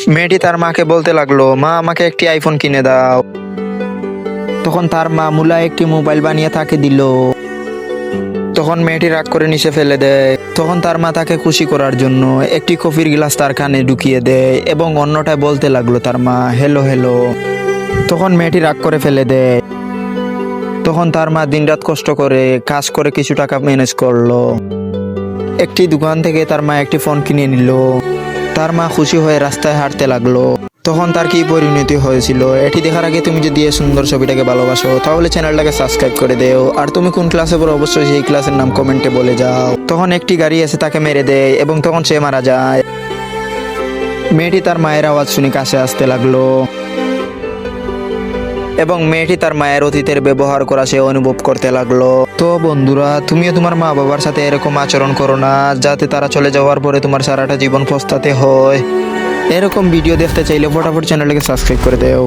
মেয়েটি তার মাকে বলতে লাগলো, মা আমাকে একটি আইফোন কিনে দাও। তখন তার মা মুলা একটি মোবাইল বানিয়ে তাকে দিল। তখন মেয়েটি রাগ করে নিচে ফেলে দেয়। তখন তার মা তাকে খুশি করার জন্য একটি কফির গ্লাস তার কানে ঢুকিয়ে দেয় এবং অন্যটায় বলতে লাগলো তার মা, হ্যালো হ্যালো। তখন মেয়েটি রাগ করে ফেলে দেয়। তখন তার মা দিনরাত কষ্ট করে কাজ করে কিছু টাকা ম্যানেজ করলো। একটি দোকান থেকে তার মা একটি ফোন কিনে নিল। তার মা খুশি হয়ে রাস্তায় হাঁটতে লাগলো। তখন তার কি পরিণতি হয়েছিল এটি দেখার আগে তুমি যদি এই সুন্দর ছবিটাকে ভালোবাসো তাহলে চ্যানেলটাকে সাবস্ক্রাইব করে দেও। আর তুমি কোন ক্লাসে পড়ো অবশ্যই সেই ক্লাসের নাম কমেন্টে বলে যাও। তখন একটি গাড়ি এসে তাকে মেরে দেয় এবং তখন সে মারা যায়। মেয়েটি তার মায়ের আওয়াজ শুনে কাছে আসতে লাগলো এবং মেয়েটি তার মায়ের অতীতের ব্যবহার করা সে অনুভব করতে লাগলো। তো বন্ধুরা, তুমিও তোমার মা বাবার সাথে এরকম আচরণ করো না যাতে তারা চলে যাওয়ার পরে তোমার সারাটা জীবন পস্তাতে হয়। এরকম ভিডিও দেখতে চাইলে ফটাফট চ্যানেলটাকে সাবস্ক্রাইব করে দেও।